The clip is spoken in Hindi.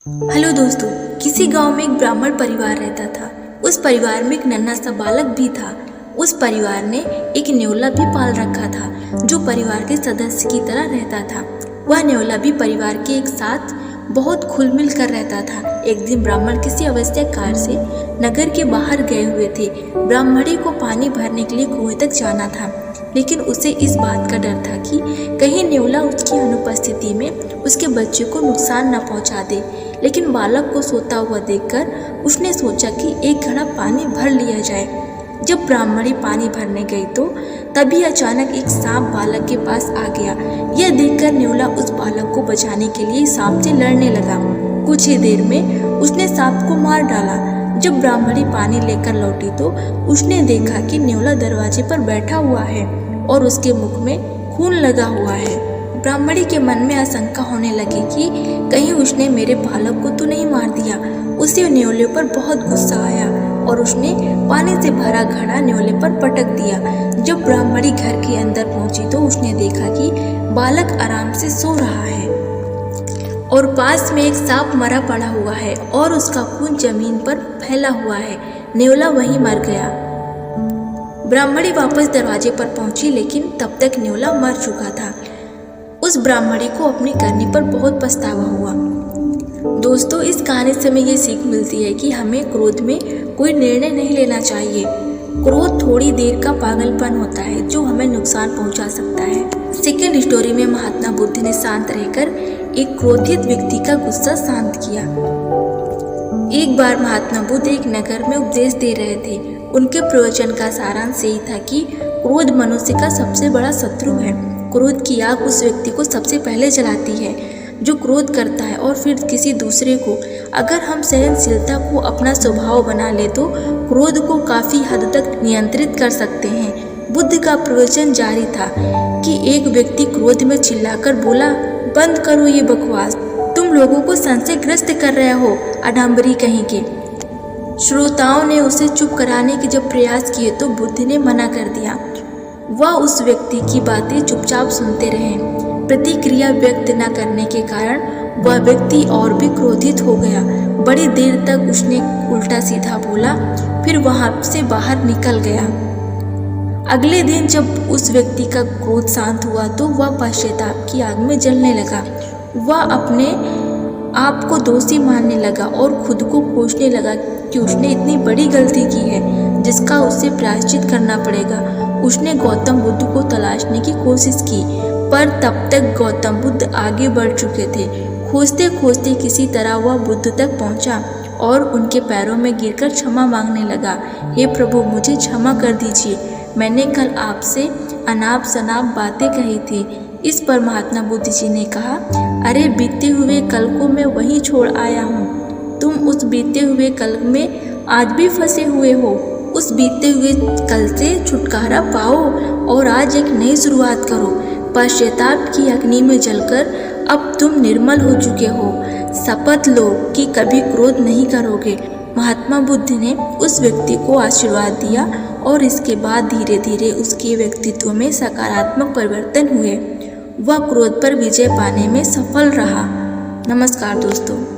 हेलो दोस्तों, किसी गांव में एक ब्राह्मण परिवार रहता था। उस परिवार में एक नन्हा सा बालक भी था। उस परिवार ने एक न्योला भी पाल रखा था जो परिवार के सदस्य की तरह रहता था। वह न्योला भी परिवार के एक साथ बहुत खुल मिल कर रहता था। एक दिन ब्राह्मण किसी आवश्यक कार्य से नगर के बाहर गए हुए थे। ब्राह्मणी को पानी भरने के लिए कुएं तक जाना था, लेकिन उसे इस बात का डर था कि कहीं न्योला उसकी अनुपस्थिति में उसके बच्चे को नुकसान न पहुंचा दे। लेकिन बालक को सोता हुआ देखकर उसने सोचा कि एक घड़ा पानी भर लिया जाए। जब ब्राह्मणी पानी भरने गई तो तभी अचानक एक सांप बालक के पास आ गया। यह देखकर न्योला उस बालक को बचाने के लिए सांप से लड़ने लगा। कुछ ही देर में उसने सांप को मार डाला। जब ब्राह्मणी पानी लेकर लौटी तो उसने देखा कि न्योला दरवाजे पर बैठा हुआ है और उसके मुख में खून लगा हुआ है। ब्राह्मणी के मन में आशंका होने लगी कि कहीं उसने मेरे बालक को तो नहीं मार दिया। उसे न्योले पर बहुत गुस्सा आया और उसने पानी से भरा घड़ा न्योले पर पटक दिया। जब ब्राह्मणी घर के अंदर पहुंची तो उसने देखा कि बालक आराम से सो रहा है और पास में एक सांप मरा पड़ा हुआ है और उसका खून जमीन पर फैला हुआ है। न्योला वहीं मर गया। ब्राह्मणी वापस दरवाजे पर पहुंची, लेकिन तब तक न्योला मर चुका था। उस ब्राह्मणी को अपनी करनी पर बहुत पछतावा हुआ। दोस्तों, इस कहानी से हमें ये सीख मिलती है कि हमें क्रोध में कोई निर्णय नहीं लेना चाहिए। क्रोध थोड़ी देर का पागलपन होता है जो हमें नुकसान पहुंचा सकता है। सेकेंड स्टोरी में महात्मा बुद्ध ने शांत रहकर एक क्रोधित व्यक्ति का गुस्सा शांत किया। एक बार महात्मा बुद्ध एक नगर में उपदेश दे रहे थे। उनके प्रवचन का सारांश यही था कि क्रोध मनुष्य का सबसे बड़ा शत्रु है। क्रोध की आग उस व्यक्ति को सबसे पहले जलाती है जो क्रोध करता है और फिर किसी दूसरे को। अगर हम सहनशीलता को अपना स्वभाव बना ले तो क्रोध को काफी हद तक नियंत्रित कर सकते हैं। बुद्ध का प्रवचन जारी था कि एक व्यक्ति क्रोध में चिल्लाकर बोला, बंद करो ये बकवास, तुम लोगों को संशयग्रस्त कर रहे हो, अडम्बरी कहीं के। श्रोताओं ने उसे चुप कराने के जब प्रयास किए तो बुद्ध ने मना कर दिया। वह उस व्यक्ति की बातें चुपचाप सुनते रहे। प्रतिक्रिया व्यक्त न करने के कारण वह व्यक्ति और भी क्रोधित हो गया। बड़ी देर तक उसने उल्टा सीधा बोला, फिर वहां से बाहर निकल गया। अगले दिन जब उस व्यक्ति का क्रोध शांत हुआ तो वह पश्चाताप की आग में जलने लगा। वह अपने आप को दोषी मानने लगा और खुद को कोसने लगा कि उसने इतनी बड़ी गलती की है जिसका उसे प्रायश्चित करना पड़ेगा। उसने गौतम बुद्ध को तलाशने की कोशिश की, पर तब तक गौतम बुद्ध आगे बढ़ चुके थे। खोजते खोजते किसी तरह वह बुद्ध तक पहुंचा और उनके पैरों में गिरकर क्षमा मांगने लगा। हे प्रभु, मुझे क्षमा कर दीजिए, मैंने कल आपसे अनाप शनाप बातें कही थी। इस पर महात्मा बुद्ध जी ने कहा, अरे बीते हुए कल को मैं वहीं छोड़ आया हूँ। तुम उस बीते हुए कल में आज भी फंसे हुए हो। उस बीते हुए कल से छुटकारा पाओ और आज एक नई शुरुआत करो। पश्चाताप की अग्नि में जलकर अब तुम निर्मल हो चुके हो। शपथ लो कि कभी क्रोध नहीं करोगे। महात्मा बुद्ध ने उस व्यक्ति को आशीर्वाद दिया और इसके बाद धीरे धीरे उसके व्यक्तित्व में सकारात्मक परिवर्तन हुए। वह क्रोध पर विजय पाने में सफल रहा। नमस्कार दोस्तों।